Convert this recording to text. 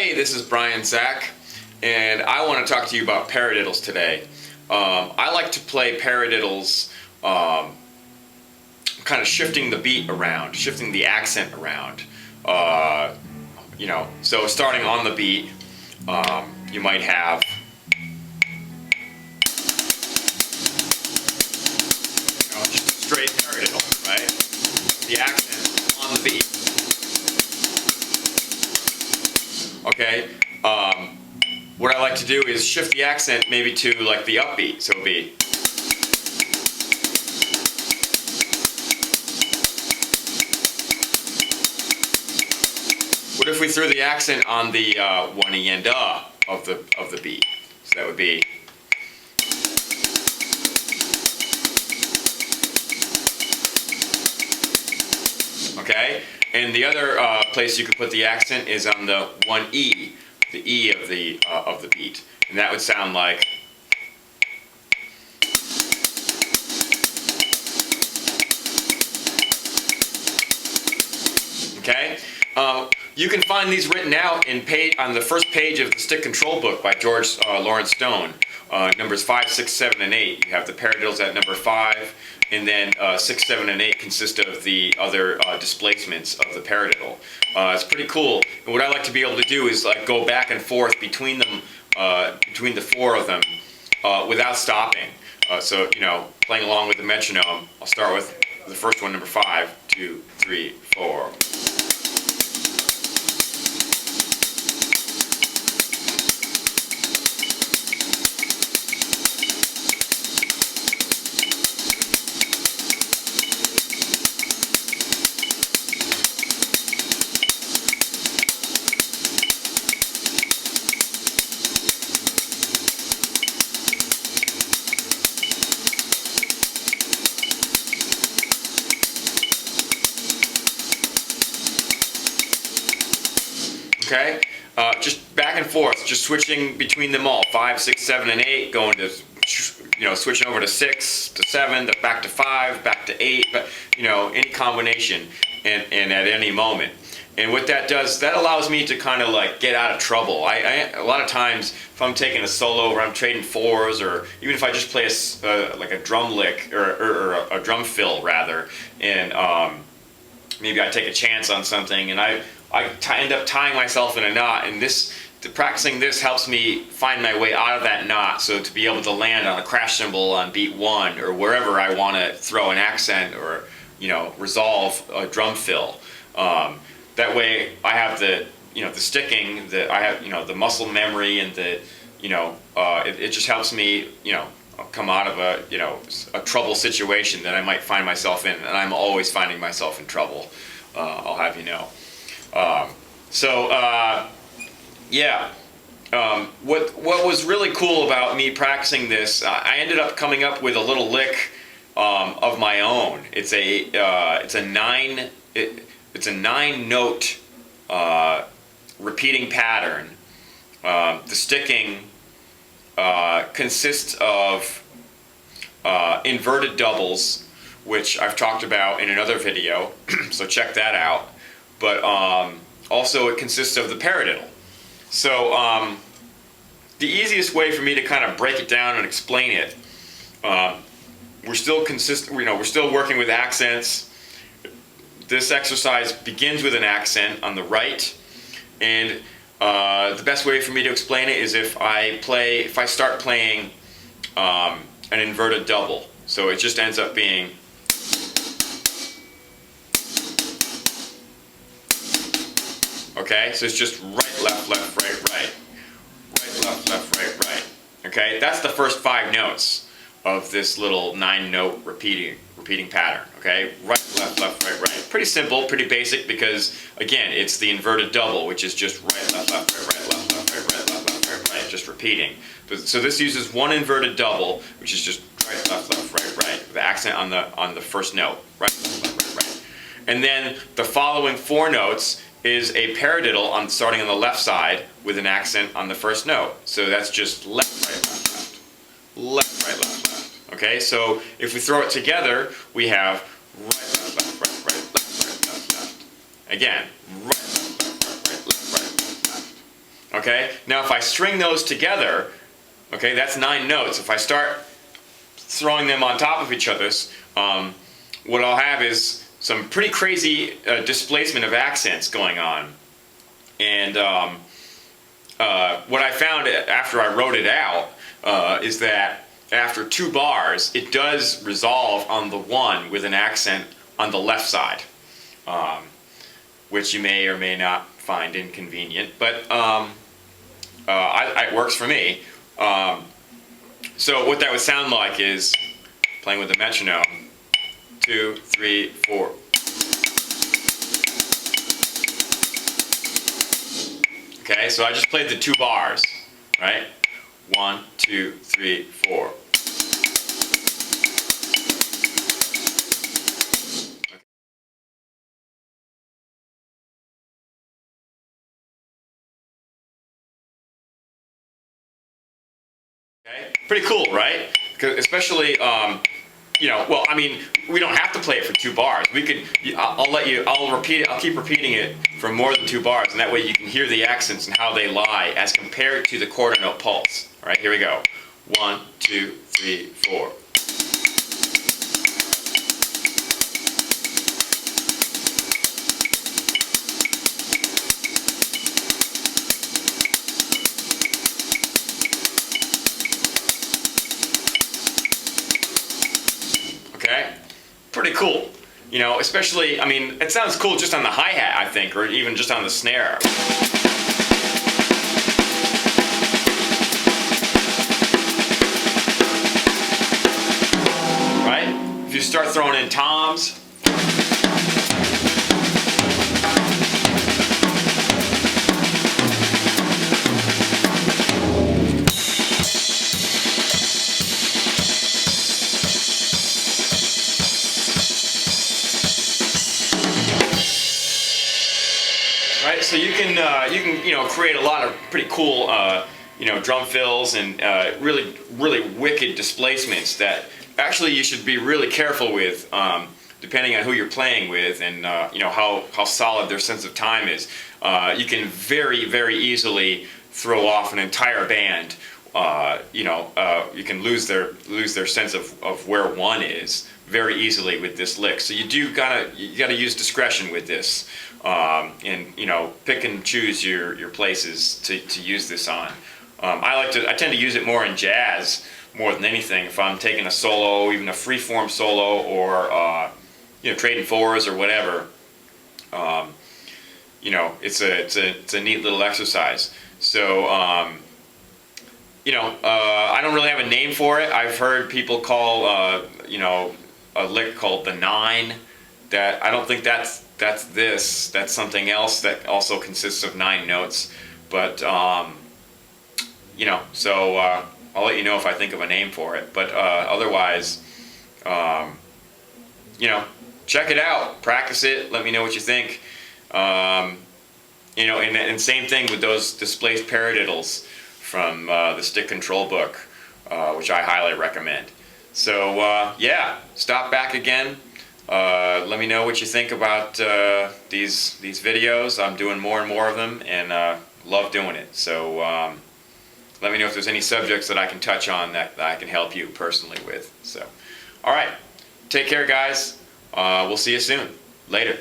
Hey, this is Brian Czach, and I want to talk to you about paradiddles today. I like to play paradiddles kind of shifting the beat around, shifting the accent around. So starting on the beat, you might have just a straight paradiddle, right? The accent on the beat. Okay, what I like to do is shift the accent maybe to like the upbeat, so it'll be. What if we threw the accent on the one E and of the beat? So that would be. Okay, and the other place you could put the accent is on the one E, the E of the beat, and that would sound like. Okay, you can find these written out on the first page of the Stick Control book by George Lawrence Stone. Numbers 5, 6, 7, and 8. You have the paradiddles at number 5, and then 6, 7, and 8 consist of the other displacements of the paradiddle. It's pretty cool. And what I like to be able to do is like go back and forth between them, between the four of them, without stopping. So playing along with the metronome, I'll start with the first one, number 5, 2, 3, 4. Okay, just back and forth, just switching between them all. 5, 6, 7, and 8, going to, switching over to 6, to 7, back to 5, back to 8, but any combination, and at any moment. And what that does, that allows me to kind of like get out of trouble. A lot of times, if I'm taking a solo or I'm trading fours, or even if I just play like a drum lick or a drum fill rather, and maybe I take a chance on something, and I end up tying myself in a knot, and practicing this helps me find my way out of that knot, so to be able to land on a crash cymbal on beat 1 or wherever I want to throw an accent or resolve a drum fill. That way I have the sticking, I have the muscle memory, and it just helps me come out of a trouble situation that I might find myself in, and I'm always finding myself in trouble, I'll have you know. What was really cool about me practicing this, I ended up coming up with a little lick of my own. It's a 9-note repeating pattern. The sticking consists of inverted doubles, which I've talked about in another video, so check that out. But also it consists of the paradiddle. So the easiest way for me to kind of break it down and explain it, we're still working with accents. This exercise begins with an accent on the right, and the best way for me to explain it is if I start playing an inverted double. So it just ends up being. Okay, so it's just right, left, left, right, right. Right, left, left, right, right. Okay, that's the first 5 notes of this little 9-note repeating pattern. Okay, right, left, left, right, right. Pretty simple, pretty basic, because again, it's the inverted double, which is just right, left, left, right, right, left, left, right, right, left, left, right, right, just repeating. So this uses one inverted double, which is just right, left, left, right, right. The accent on the first note. Right, left, left, right, right. And then the following 4 notes is a paradiddle starting on the left side with an accent on the first note. So that's just left, right, left, left. Left, right, left, left. Okay, so if we throw it together, we have right, left, left, right, right, left, right, left, left. Again, right, left, left, right, right, left, right, left, left. Okay, now if I string those together, okay, that's 9 notes. If I start throwing them on top of each other, what I'll have is some pretty crazy displacement of accents going on. And what I found after I wrote it out is that after 2 bars, it does resolve on the 1 with an accent on the left side, which you may or may not find inconvenient, but it works for me. So what that would sound like is, playing with the metronome, 2, 3, 4. Okay, so I just played the 2 bars, right? 1, 2, 3, 4. Okay, pretty cool, right? Because especially, you know, well, I mean, we don't have to play it for 2 bars. We could, I'll repeat it, I'll keep repeating it for more than 2 bars, and that way you can hear the accents and how they lie as compared to the quarter note pulse. All right, here we go. 1, 2, 3, 4. Okay, pretty cool. You know, especially, I mean, it sounds cool just on the hi-hat, I think, or even just on the snare. Right? If you start throwing in toms. Right, so you can you know, create a lot of pretty cool you know, drum fills and really wicked displacements that actually you should be really careful with, depending on who you're playing with and you know, how solid their sense of time is. You can very easily throw off an entire band. You know, you can lose their sense of where 1 is very easily with this lick. So you gotta use discretion with this, and you know, pick and choose your places to use this on. I tend to use it more in jazz more than anything. If I'm taking a solo, even a free-form solo, or you know, trading 4s or whatever, you know, it's a neat little exercise. So you know, I don't really have a name for it. I've heard people call you know, a lick called the 9. That I don't think that's this. That's something else that also consists of 9 notes. But you know, so I'll let you know if I think of a name for it. But otherwise, you know, check it out, practice it. Let me know what you think. You know, and same thing with those displaced paradiddles from the Stick Control book, which I highly recommend. So yeah, stop back again. Let me know what you think about these videos. I'm doing more and more of them, and love doing it. So let me know if there's any subjects that I can touch on that I can help you personally with. So, all right, take care, guys. We'll see you soon. Later.